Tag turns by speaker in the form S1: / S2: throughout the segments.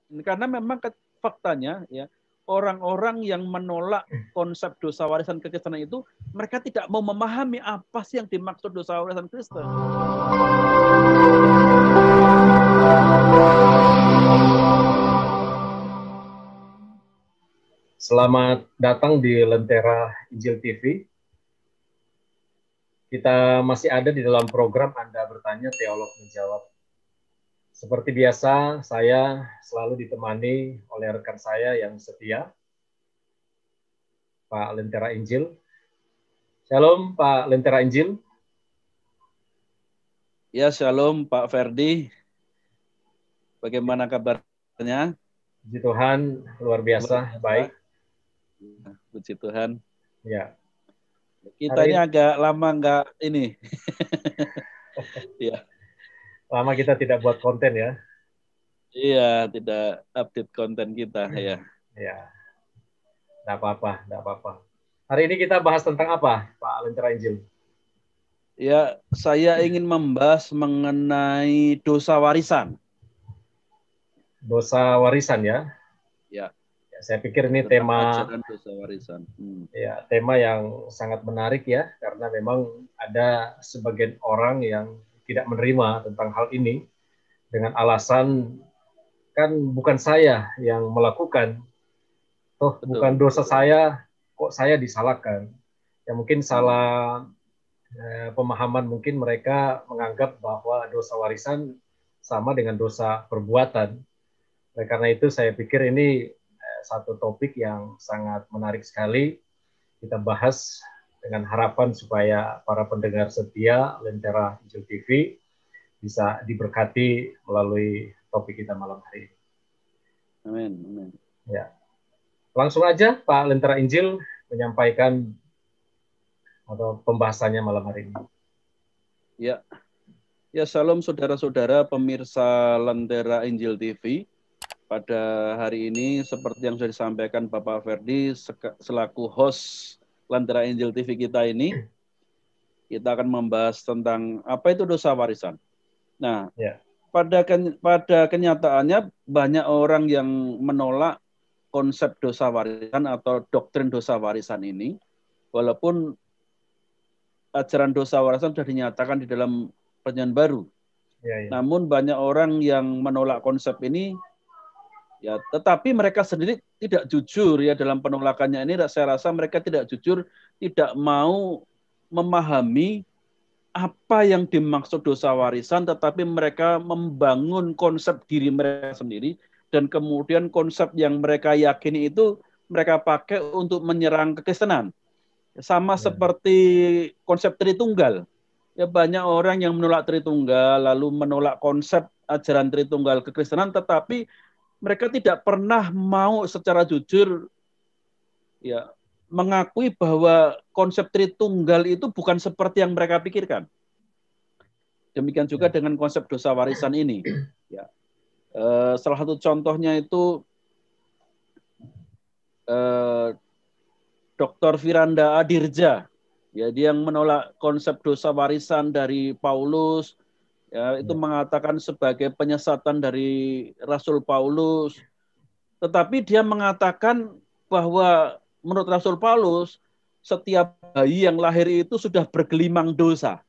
S1: Karena memang faktanya ya, orang-orang yang menolak konsep dosa warisan kekristenan itu, mereka tidak mau memahami apa sih yang dimaksud dosa warisan Kristen.
S2: Selamat datang di Lentera Injil TV. Kita masih ada di dalam program Anda Bertanya, Teolog Menjawab. Seperti biasa, saya selalu ditemani oleh rekan saya yang setia, Pak Lentera Injil. Shalom, Pak Lentera Injil.
S1: Ya, shalom Pak Ferdi. Bagaimana kabarnya?
S2: Puji Tuhan, luar biasa, baik.
S1: Puji Tuhan.
S2: Ya.
S1: Kita ini agak lama nggak ini. Ya.
S2: Lama kita tidak buat konten ya.
S1: Iya, tidak update konten kita ya.
S2: Ya. Nggak apa-apa. Hari ini kita bahas tentang apa, Pak Lentera Injil?
S1: Ya, saya ingin membahas mengenai dosa warisan.
S2: Dosa warisan ya?
S1: Ya.
S2: Saya pikir ini
S1: tentang
S2: tema
S1: ajaran dosa warisan.
S2: Ya, tema yang sangat menarik ya, karena memang ada sebagian orang yang tidak menerima tentang hal ini dengan alasan kan bukan saya yang melakukan, bukan dosa saya, kok saya disalahkan. Ya mungkin salah pemahaman, mungkin mereka menganggap bahwa dosa warisan sama dengan dosa perbuatan. Oleh karena itu saya pikir ini satu topik yang sangat menarik sekali kita bahas dengan harapan supaya para pendengar setia Lentera Injil TV bisa diberkati melalui topik kita malam hari ini.
S1: Amin.
S2: Ya. Langsung aja Pak Lentera Injil menyampaikan atau pembahasannya malam hari ini.
S1: Ya. Ya, salam saudara-saudara pemirsa Lentera Injil TV. Pada hari ini seperti yang sudah disampaikan Bapak Ferdi selaku host Lentera Injil TV kita ini, kita akan membahas tentang apa itu dosa warisan. Nah, pada kenyataannya banyak orang yang menolak konsep dosa warisan atau doktrin dosa warisan ini, walaupun ajaran dosa warisan sudah dinyatakan di dalam Perjanjian Baru. Namun banyak orang yang menolak konsep ini. Ya, tetapi mereka sendiri tidak jujur ya dalam penolakannya ini. Saya rasa mereka tidak jujur, tidak mau memahami apa yang dimaksud dosa warisan, tetapi mereka membangun konsep diri mereka sendiri dan kemudian konsep yang mereka yakini itu mereka pakai untuk menyerang kekristenan. Sama seperti konsep Tritunggal. Ya, banyak orang yang menolak Tritunggal lalu menolak konsep ajaran Tritunggal kekristenan, tetapi mereka tidak pernah mau secara jujur ya mengakui bahwa konsep Tritunggal itu bukan seperti yang mereka pikirkan. Demikian juga dengan konsep dosa warisan ini. Ya. Salah satu contohnya itu Dr. Firanda Adirja. Ya, dia yang menolak konsep dosa warisan dari Paulus. Ya, itu mengatakan sebagai penyesatan dari Rasul Paulus. Tetapi dia mengatakan bahwa menurut Rasul Paulus, setiap bayi yang lahir itu sudah bergelimang dosa.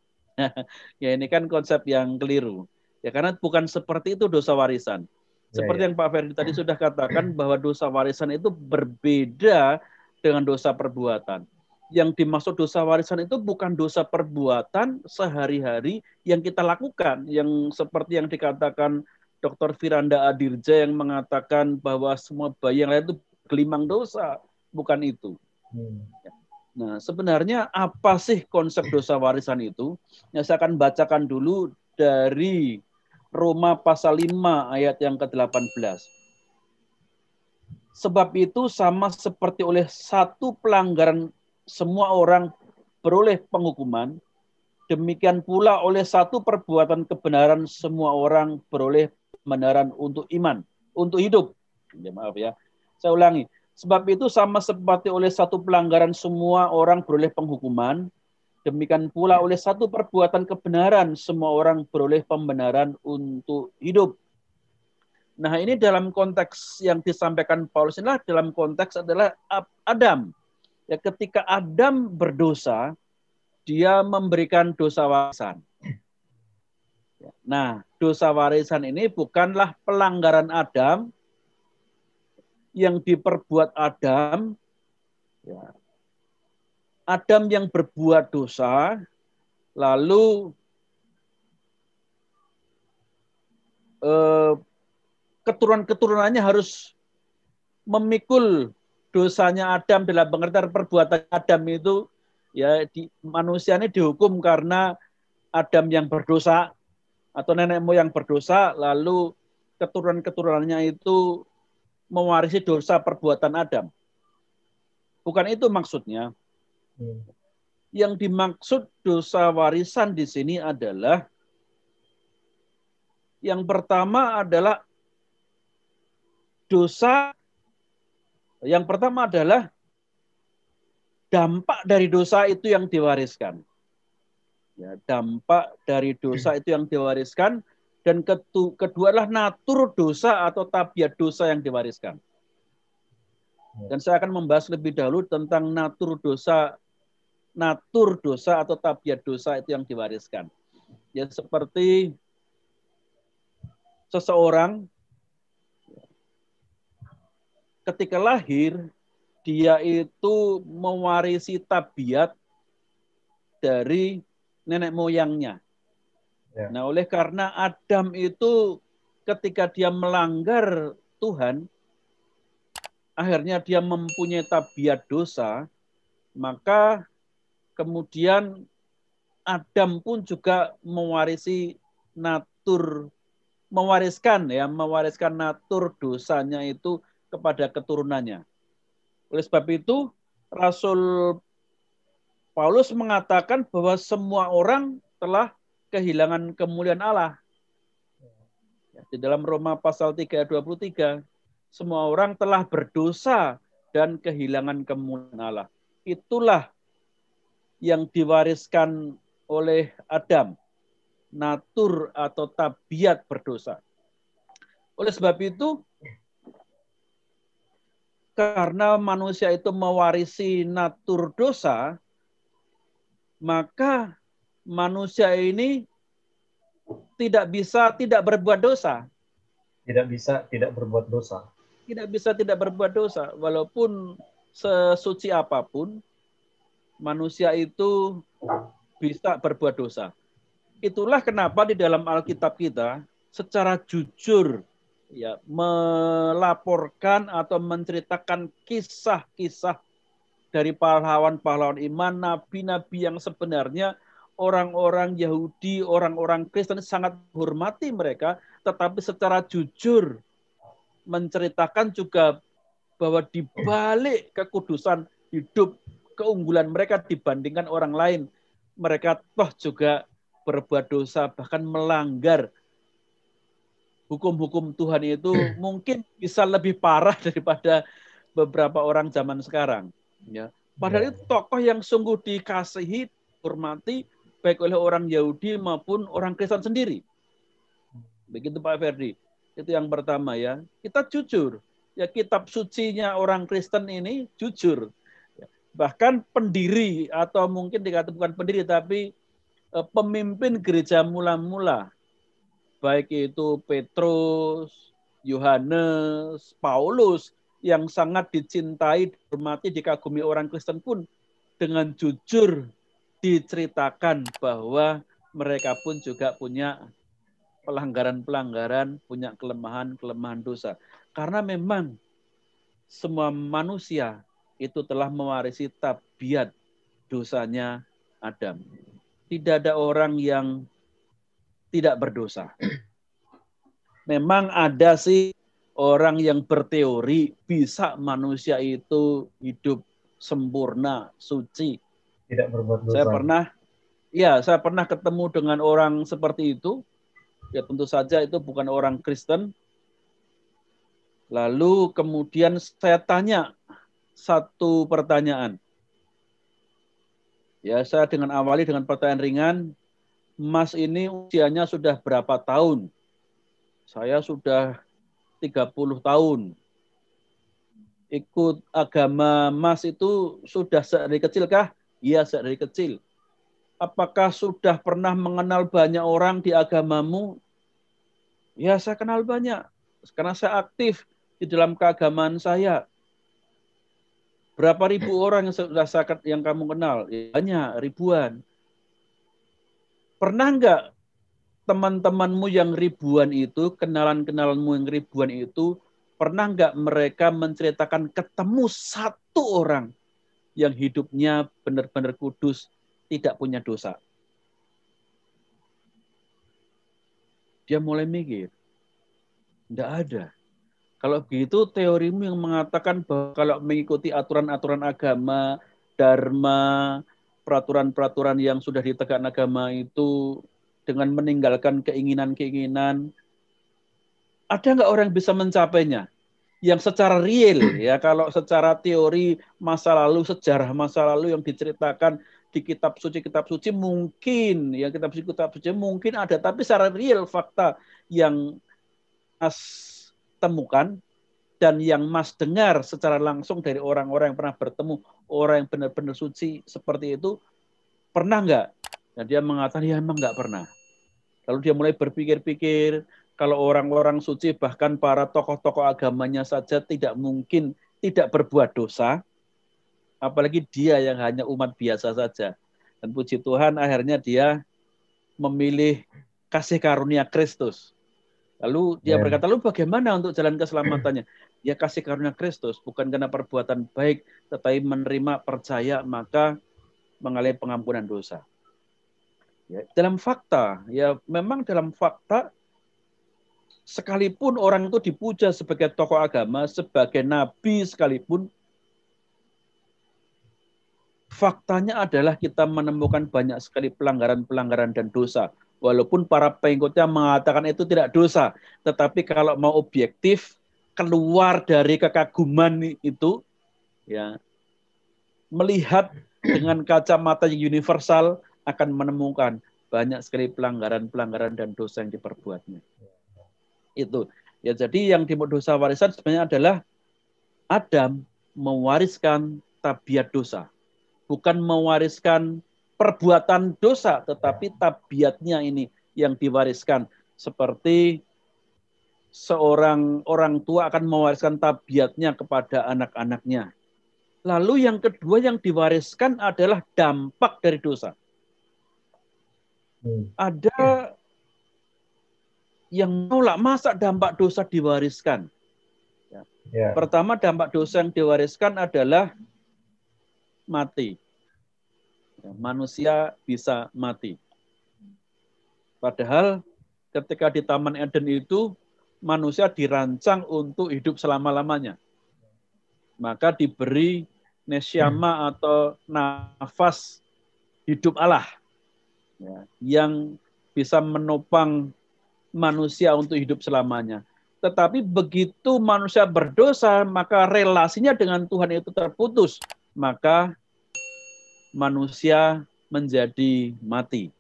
S1: Ya, ini kan konsep yang keliru. Ya, karena bukan seperti itu dosa warisan. Seperti yang Pak Ferdi tadi sudah katakan bahwa dosa warisan itu berbeda dengan dosa perbuatan. Yang dimaksud dosa warisan itu bukan dosa perbuatan sehari-hari yang kita lakukan, yang seperti yang dikatakan Dr. Firanda Adirja yang mengatakan bahwa semua bayi yang lain itu gelimang dosa. Bukan itu. Nah, sebenarnya apa sih konsep dosa warisan itu? Ya, saya akan bacakan dulu dari Roma pasal 5 ayat yang ke-18. Sebab itu sama seperti oleh satu pelanggaran semua orang beroleh penghukuman, demikian pula oleh satu perbuatan kebenaran semua orang beroleh kebenaran untuk iman, untuk hidup. Ya, maaf ya. Saya ulangi. Sebab itu sama seperti oleh satu pelanggaran semua orang beroleh penghukuman, demikian pula oleh satu perbuatan kebenaran semua orang beroleh pembenaran untuk hidup. Nah, ini dalam konteks yang disampaikan Paulus inilah dalam konteks adalah Adam. Ya, ketika Adam berdosa, dia memberikan dosa warisan. Nah, dosa warisan ini bukanlah pelanggaran Adam yang diperbuat Adam. Ya. Adam yang berbuat dosa, lalu keturunan-keturunannya harus memikul dosanya Adam dalam pengertian perbuatan Adam itu, ya, manusia ini dihukum karena Adam yang berdosa atau nenek moyang berdosa, lalu keturunan-keturunannya itu mewarisi dosa perbuatan Adam. Bukan itu maksudnya. Yang dimaksud dosa warisan di sini adalah yang pertama adalah dosa. Yang pertama adalah dampak dari dosa itu yang diwariskan. Ya, dampak dari dosa itu yang diwariskan. Dan kedua adalah natur dosa atau tabiat dosa yang diwariskan. Dan saya akan membahas lebih dahulu tentang natur dosa atau tabiat dosa itu yang diwariskan. Ya, seperti seseorang ketika lahir, dia itu mewarisi tabiat dari nenek moyangnya. Ya. Nah, oleh karena Adam itu ketika dia melanggar Tuhan, akhirnya dia mempunyai tabiat dosa, maka kemudian Adam pun juga mewariskan natur dosanya itu kepada keturunannya. Oleh sebab itu, Rasul Paulus mengatakan bahwa semua orang telah kehilangan kemuliaan Allah. Di dalam Roma pasal 3 ayat 23, semua orang telah berdosa dan kehilangan kemuliaan Allah. Itulah yang diwariskan oleh Adam, natur atau tabiat berdosa. Oleh sebab itu, karena manusia itu mewarisi natur dosa, maka manusia ini tidak bisa tidak berbuat dosa.
S2: Tidak bisa tidak berbuat dosa.
S1: Tidak bisa tidak berbuat dosa. Walaupun sesuci apapun, manusia itu bisa berbuat dosa. Itulah kenapa di dalam Alkitab kita secara jujur, ya, melaporkan atau menceritakan kisah-kisah dari pahlawan-pahlawan iman, nabi-nabi yang sebenarnya orang-orang Yahudi, orang-orang Kristen sangat menghormati mereka, tetapi secara jujur menceritakan juga bahwa di balik kekudusan hidup, keunggulan mereka dibandingkan orang lain, mereka toh juga berbuat dosa, bahkan melanggar hukum-hukum Tuhan itu mungkin bisa lebih parah daripada beberapa orang zaman sekarang. Ya. Padahal itu tokoh yang sungguh dikasihi, hormati, baik oleh orang Yahudi maupun orang Kristen sendiri. Begitu Pak Ferdi. Itu yang pertama ya. Kita jujur. Ya, kitab sucinya orang Kristen ini jujur. Bahkan pendiri atau mungkin dikatakan bukan pendiri tapi pemimpin gereja mula-mula, baik itu Petrus, Yohanes, Paulus, yang sangat dicintai, dihormati, dikagumi orang Kristen pun dengan jujur diceritakan bahwa mereka pun juga punya pelanggaran-pelanggaran, punya kelemahan-kelemahan dosa. Karena memang semua manusia itu telah mewarisi tabiat dosanya Adam. Tidak ada orang yang tidak berdosa. Memang ada sih orang yang berteori bisa manusia itu hidup sempurna, suci.
S2: Tidak berbuat dosa.
S1: Saya pernah ketemu dengan orang seperti itu. Ya tentu saja itu bukan orang Kristen. Lalu kemudian saya tanya satu pertanyaan. Ya, saya dengan awali dengan pertanyaan ringan, Mas ini usianya sudah berapa tahun? Saya sudah 30 tahun. Ikut agama Mas itu sudah dari kecil kah? Iya, dari kecil. Apakah sudah pernah mengenal banyak orang di agamamu? Ya, saya kenal banyak. Karena saya aktif di dalam keagamaan saya. Berapa ribu orang yang kamu kenal? Ya, banyak, ribuan. Pernah nggak teman-temanmu yang ribuan itu, kenalan-kenalanmu yang ribuan itu, pernah nggak mereka menceritakan ketemu satu orang yang hidupnya benar-benar kudus, tidak punya dosa? Dia mulai mikir, tidak ada. Kalau begitu teorimu yang mengatakan bahwa kalau mengikuti aturan-aturan agama, dharma, peraturan-peraturan yang sudah ditegakkan agama itu dengan meninggalkan keinginan-keinginan, ada nggak orang yang bisa mencapainya? Yang secara real, ya kalau secara teori masa lalu, sejarah masa lalu yang diceritakan di kitab suci mungkin, ya kitab suci mungkin ada, tapi secara real fakta yang Mas temukan dan yang Mas dengar secara langsung dari orang-orang yang pernah bertemu, orang yang benar-benar suci seperti itu, pernah nggak? Dan dia mengatakan, ya memang nggak pernah. Lalu dia mulai berpikir-pikir, kalau orang-orang suci, bahkan para tokoh-tokoh agamanya saja tidak mungkin tidak berbuat dosa, apalagi dia yang hanya umat biasa saja. Dan puji Tuhan, akhirnya dia memilih kasih karunia Kristus. Lalu dia berkata, lalu bagaimana untuk jalan keselamatannya? Ya kasih karunia Kristus, bukan karena perbuatan baik, tetapi menerima, percaya, maka mengalami pengampunan dosa. Ya, dalam fakta, ya memang dalam fakta, sekalipun orang itu dipuja sebagai tokoh agama, sebagai nabi sekalipun, faktanya adalah kita menemukan banyak sekali pelanggaran-pelanggaran dan dosa. Walaupun para pengikutnya mengatakan itu tidak dosa, tetapi kalau mau objektif, keluar dari kekaguman itu, ya melihat dengan kacamata yang universal, akan menemukan banyak sekali pelanggaran-pelanggaran dan dosa yang diperbuatnya. Itu. Ya, jadi yang dimulai dosa warisan sebenarnya adalah Adam mewariskan tabiat dosa. Bukan mewariskan perbuatan dosa, tetapi tabiatnya ini yang diwariskan. Seperti seorang orang tua akan mewariskan tabiatnya kepada anak-anaknya. Lalu yang kedua yang diwariskan adalah dampak dari dosa. Ada yang menolak, masa dampak dosa diwariskan? Ya. Pertama, dampak dosa yang diwariskan adalah mati. Manusia bisa mati. Padahal ketika di Taman Eden itu, manusia dirancang untuk hidup selama-lamanya. Maka diberi nesyama atau nafas hidup Allah, ya, yang bisa menopang manusia untuk hidup selamanya. Tetapi begitu manusia berdosa, maka relasinya dengan Tuhan itu terputus. Maka manusia menjadi mati.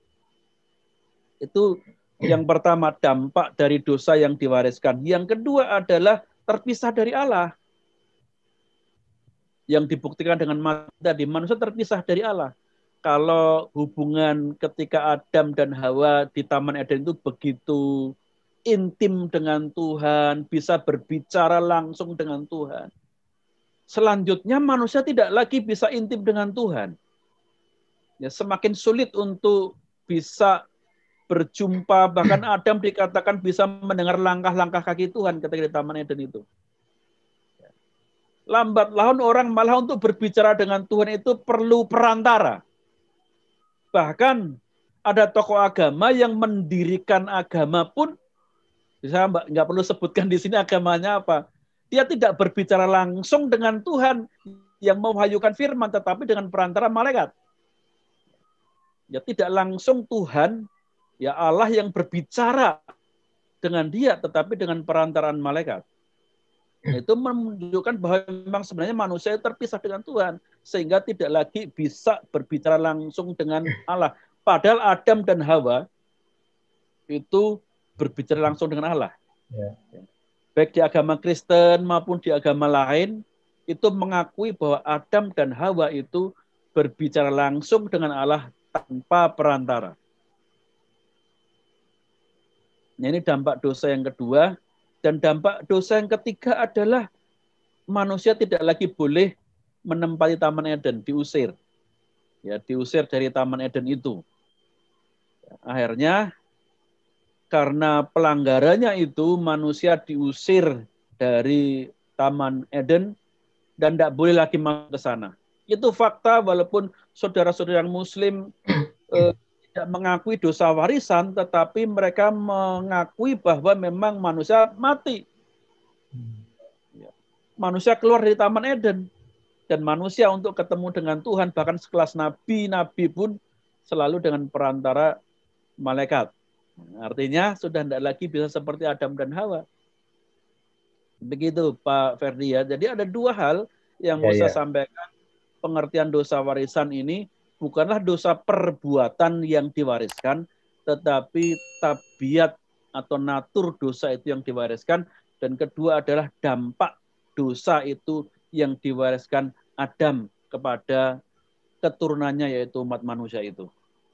S1: Itu yang pertama, dampak dari dosa yang diwariskan. Yang kedua adalah terpisah dari Allah. Yang dibuktikan dengan mati tadi, manusia terpisah dari Allah. Kalau hubungan ketika Adam dan Hawa di Taman Eden itu begitu intim dengan Tuhan, bisa berbicara langsung dengan Tuhan. Selanjutnya manusia tidak lagi bisa intim dengan Tuhan. Ya, semakin sulit untuk bisa berjumpa, bahkan Adam dikatakan bisa mendengar langkah-langkah kaki Tuhan ketika di Taman Eden itu. Lambat laun orang malah untuk berbicara dengan Tuhan itu perlu perantara. Bahkan ada tokoh agama yang mendirikan agama pun, saya nggak perlu sebutkan di sini agamanya apa. Dia tidak berbicara langsung dengan Tuhan yang mewahyukan firman, tetapi dengan perantara malaikat. Ya tidak langsung Tuhan, ya Allah yang berbicara dengan dia, tetapi dengan perantaraan malaikat. Itu menunjukkan bahwa memang sebenarnya manusia terpisah dengan Tuhan, sehingga tidak lagi bisa berbicara langsung dengan Allah. Padahal Adam dan Hawa itu berbicara langsung dengan Allah. baik di agama Kristen maupun di agama lain, itu mengakui bahwa Adam dan Hawa itu berbicara langsung dengan Allah tanpa perantara. Nah, ini dampak dosa yang kedua. Dan dampak dosa yang ketiga adalah manusia tidak lagi boleh menempati Taman Eden, diusir. Ya, diusir dari Taman Eden itu. Akhirnya karena pelanggarannya itu manusia diusir dari Taman Eden dan tidak boleh lagi masuk ke sana. Itu fakta walaupun saudara-saudara yang Muslim tidak mengakui dosa warisan, tetapi mereka mengakui bahwa memang manusia mati. Manusia keluar dari Taman Eden. Dan manusia untuk ketemu dengan Tuhan, bahkan sekelas nabi-nabi pun selalu dengan perantara malaikat. Artinya sudah tidak lagi bisa seperti Adam dan Hawa. Begitu Pak Ferdi ya. Jadi ada dua hal yang mau saya sampaikan. Pengertian dosa warisan ini bukanlah dosa perbuatan yang diwariskan, tetapi tabiat atau natur dosa itu yang diwariskan. Dan kedua adalah dampak dosa itu yang diwariskan Adam kepada keturunannya, yaitu umat manusia itu.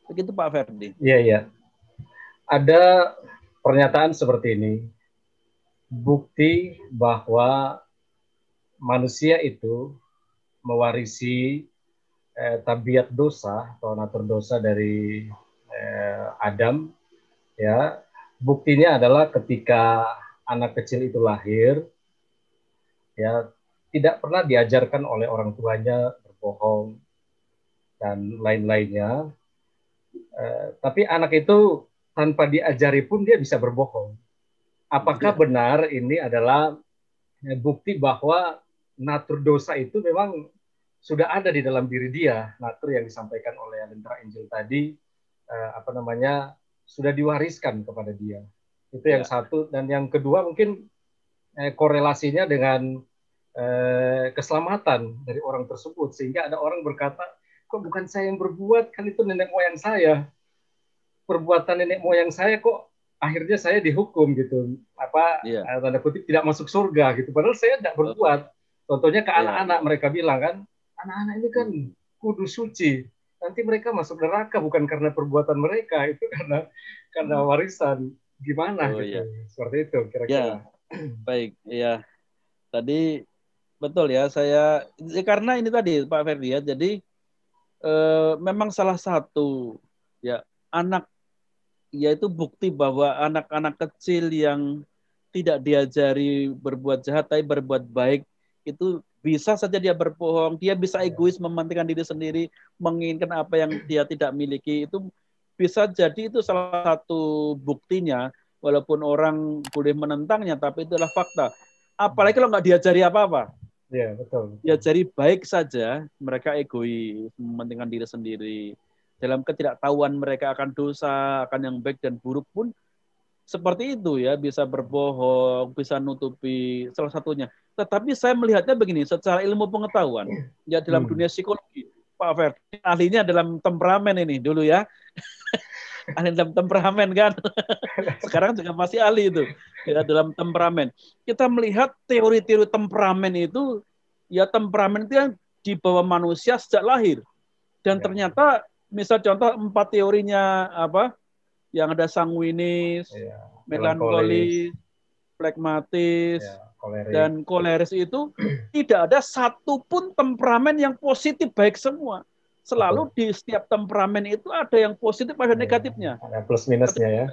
S1: Begitu Pak Ferdi.
S2: Iya, iya. Ada pernyataan seperti ini. Bukti bahwa manusia itu mewarisi tabiat dosa atau natur dosa dari Adam, ya. Buktinya adalah ketika anak kecil itu lahir, ya, tidak pernah diajarkan oleh orang tuanya berbohong dan lain-lainnya. Tapi anak itu tanpa diajari pun dia bisa berbohong. Apakah benar ini adalah bukti bahwa natur dosa itu memang sudah ada di dalam diri dia, natur yang disampaikan oleh Lentera Injil tadi, sudah diwariskan kepada dia. Itu yang satu. Dan yang kedua mungkin korelasinya dengan keselamatan dari orang tersebut, sehingga ada orang berkata, kok bukan saya yang berbuat, kan itu nenek moyang saya, perbuatan nenek moyang saya, kok akhirnya saya dihukum gitu, tanda kutip tidak masuk surga gitu, padahal saya tidak berbuat. Contohnya ke anak-anak, mereka bilang kan, anak-anak ini kan kudu suci, nanti mereka masuk neraka bukan karena perbuatan mereka, itu karena warisan. Gimana gitu, seperti itu kira-kira.
S1: Baik, ya. Tadi betul ya, saya karena ini tadi Pak Ferdi ya, jadi memang salah satu ya anak, yaitu bukti bahwa anak-anak kecil yang tidak diajari berbuat jahat tapi berbuat baik itu bisa saja dia berbohong, dia bisa egois, mementingkan diri sendiri, menginginkan apa yang dia tidak miliki, itu bisa jadi itu salah satu buktinya, walaupun orang boleh menentangnya, tapi itu adalah fakta. Apalagi kalau nggak diajari apa-apa.
S2: Ya, betul.
S1: Diajari baik saja, mereka egois, mementingkan diri sendiri. Dalam ketidaktahuan mereka akan dosa, akan yang baik dan buruk pun seperti itu ya, bisa berbohong, bisa nutupi salah satunya. Tetapi saya melihatnya begini, secara ilmu pengetahuan, ya dalam dunia psikologi, Pak Ferdi, ahlinya dalam temperamen ini dulu ya. Ahli dalam temperamen kan. Sekarang juga masih ahli itu ya, dalam temperamen. Kita melihat teori-teori temperamen itu, ya temperamen itu yang dibawa manusia sejak lahir. Dan ternyata misal contoh 4 teorinya apa? Yang ada sanguinis, melankolis, flegmatis, dan koleris itu tidak ada satupun temperamen yang positif baik semua. Selalu di setiap temperamen itu ada yang positif, ada negatifnya.
S2: Ada plus minusnya ya.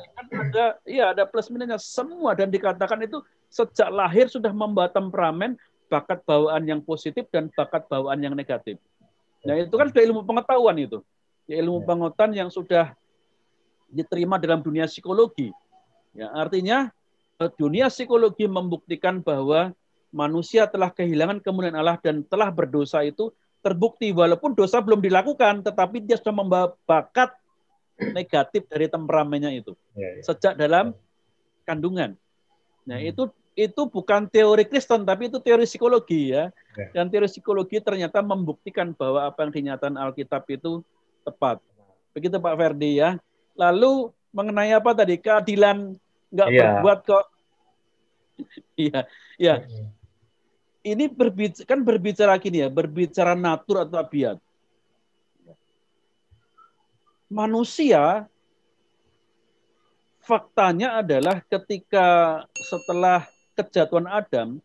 S1: Ada plus minusnya semua, dan dikatakan itu sejak lahir sudah membawa temperamen, bakat bawaan yang positif dan bakat bawaan yang negatif. Nah itu kan sudah ilmu pengetahuan itu, ya, ilmu pengetahuan yang sudah diterima dalam dunia psikologi. Ya, artinya dunia psikologi membuktikan bahwa manusia telah kehilangan kemuliaan Allah dan telah berdosa itu terbukti, walaupun dosa belum dilakukan, tetapi dia sudah membawa bakat negatif dari temperamennya itu sejak dalam kandungan. Nah itu bukan teori Kristen, tapi itu teori psikologi ya. Dan teori psikologi ternyata membuktikan bahwa apa yang dinyatakan Alkitab itu tepat. Begitu Pak Ferdi ya. Lalu mengenai apa tadi, keadilan nggak berbuat kok. Iya, iya. Ini berbicara gini ya, berbicara natur atau tabiat. Manusia faktanya adalah ketika setelah kejatuhan Adam,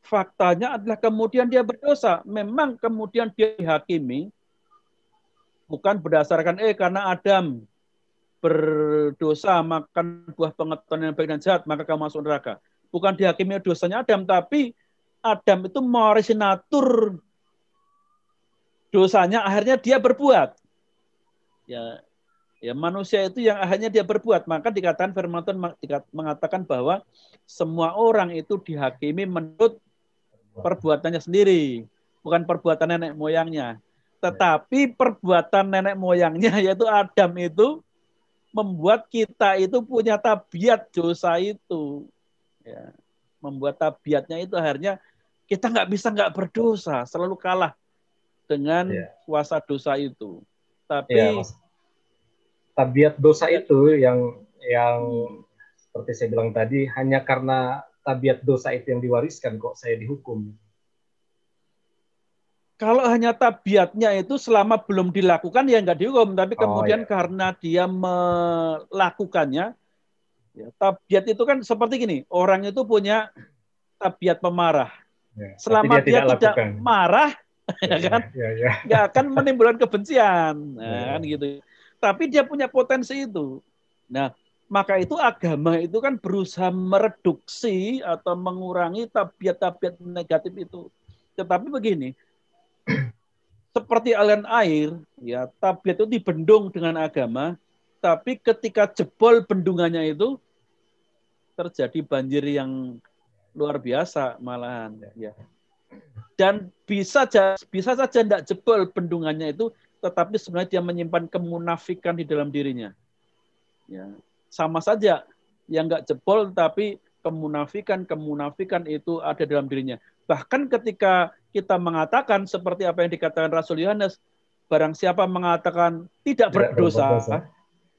S1: faktanya adalah kemudian dia berdosa. Memang kemudian dia dihakimi bukan berdasarkan karena Adam berdosa makan buah pengetahuan yang baik dan jahat maka kamu masuk neraka. Bukan dihakimi dosanya Adam, tapi Adam itu mewarisi natur dosanya, akhirnya dia berbuat. Ya, ya manusia itu yang akhirnya dia berbuat. Maka dikatakan firman Tuhan mengatakan bahwa semua orang itu dihakimi menurut perbuatannya sendiri, bukan perbuatan nenek moyangnya. Tetapi perbuatan nenek moyangnya yaitu Adam itu membuat kita itu punya tabiat dosa itu. Ya, membuat tabiatnya itu akhirnya kita nggak berdosa, selalu kalah dengan kuasa dosa itu. Tapi
S2: tabiat dosa itu yang seperti saya bilang tadi, hanya karena tabiat dosa itu yang diwariskan kok saya dihukum.
S1: Kalau hanya tabiatnya itu selama belum dilakukan ya nggak dihukum, tapi kemudian karena dia melakukannya, ya, tabiat itu kan seperti gini, orang itu punya tabiat pemarah. Selama dia tidak marah, ya kan, nggak akan menimbulkan kebencian, nah, kan gitu. Tapi dia punya potensi itu. Nah, maka itu agama itu kan berusaha mereduksi atau mengurangi tabiat-tabiat negatif itu. Tetapi begini, seperti aliran air, ya tabiat itu dibendung dengan agama, tapi ketika jebol bendungannya itu terjadi banjir yang luar biasa malahan, ya. Dan bisa saja tidak jebol bendungannya itu, tetapi sebenarnya dia menyimpan kemunafikan di dalam dirinya. Ya, sama saja yang nggak jebol, tapi kemunafikan itu ada dalam dirinya. Bahkan ketika kita mengatakan seperti apa yang dikatakan Rasul Yohanes, barang siapa mengatakan tidak berdosa,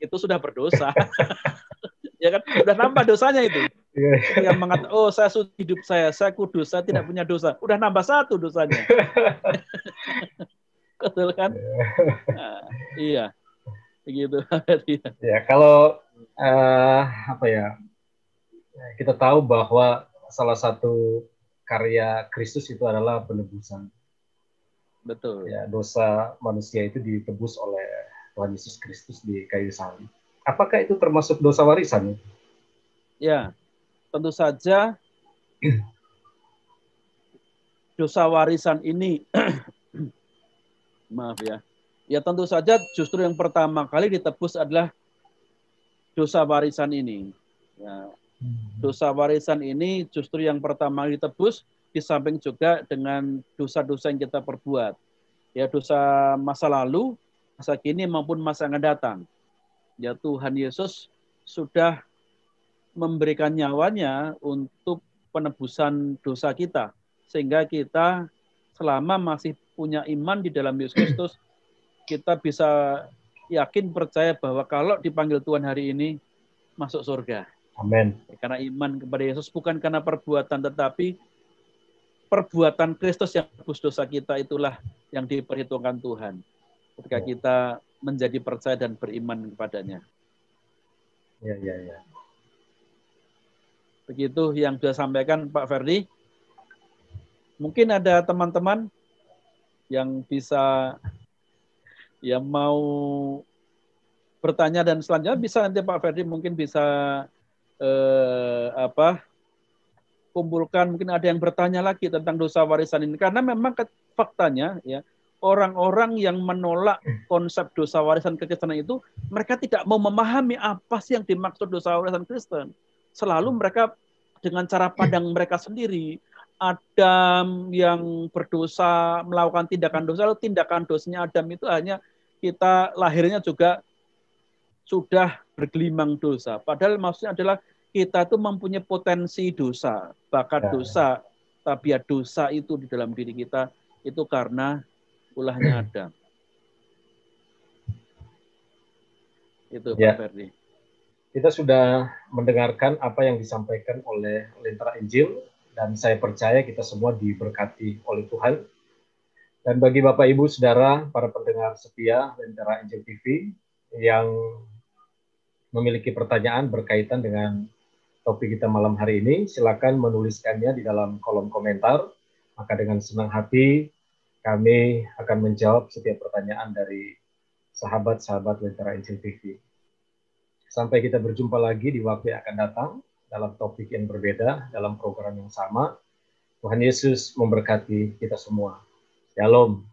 S1: itu sudah berdosa. Ya kan, sudah nambah dosanya itu. Yang mengatakan, oh saya hidup saya kudus, saya tidak punya dosa, udah nambah satu dosanya. Betul kan? Nah, iya, begitu.
S2: Ya kalau apa ya, kita tahu bahwa salah satu karya Kristus itu adalah penebusan.
S1: Betul.
S2: Ya, dosa manusia itu ditebus oleh Tuhan Yesus Kristus di kayu salib. Apakah itu termasuk dosa warisan?
S1: Ya, tentu saja dosa warisan ini, maaf ya, ya tentu saja justru yang pertama kali ditebus adalah dosa warisan ini. Ya, dosa warisan ini justru yang pertama kali ditebus, di samping juga dengan dosa-dosa yang kita perbuat. Ya, dosa masa lalu, masa kini maupun masa yang akan datang. Ya, Tuhan Yesus sudah memberikan nyawanya untuk penebusan dosa kita, sehingga kita selama masih punya iman di dalam Yesus Kristus, kita bisa yakin percaya bahwa kalau dipanggil Tuhan hari ini masuk surga.
S2: Amin.
S1: Karena iman kepada Yesus, bukan karena perbuatan, tetapi perbuatan Kristus yang menebus dosa kita itulah yang diperhitungkan Tuhan ketika kita menjadi percaya dan beriman kepadanya.
S2: Ya.
S1: Begitu yang sudah sampaikan Pak Ferdi. Mungkin ada teman-teman yang bisa, yang mau bertanya, dan selanjutnya bisa nanti Pak Ferdi mungkin bisa kumpulkan, mungkin ada yang bertanya lagi tentang dosa warisan ini, karena memang faktanya ya, orang-orang yang menolak konsep dosa warisan kekristenan itu, mereka tidak mau memahami apa sih yang dimaksud dosa warisan Kristen. Selalu mereka dengan cara pandang mereka sendiri. Adam yang berdosa melakukan tindakan dosa, lalu tindakan dosanya Adam itu hanya kita lahirnya juga sudah bergelimang dosa. Padahal maksudnya adalah kita itu mempunyai potensi dosa, bakat dosa, tabiat dosa itu di dalam diri kita, itu karena ulahnya Adam. Itu Pak Ferdi.
S2: Kita sudah mendengarkan apa yang disampaikan oleh Lentera Injil, dan saya percaya kita semua diberkati oleh Tuhan. Dan bagi Bapak, Ibu, Saudara, para pendengar setia Lentera Injil TV yang memiliki pertanyaan berkaitan dengan topik kita malam hari ini, silakan menuliskannya di dalam kolom komentar. Maka dengan senang hati kami akan menjawab setiap pertanyaan dari sahabat-sahabat Lentera Injil TV. Sampai kita berjumpa lagi di waktu yang akan datang dalam topik yang berbeda, dalam program yang sama. Tuhan Yesus memberkati kita semua. Shalom.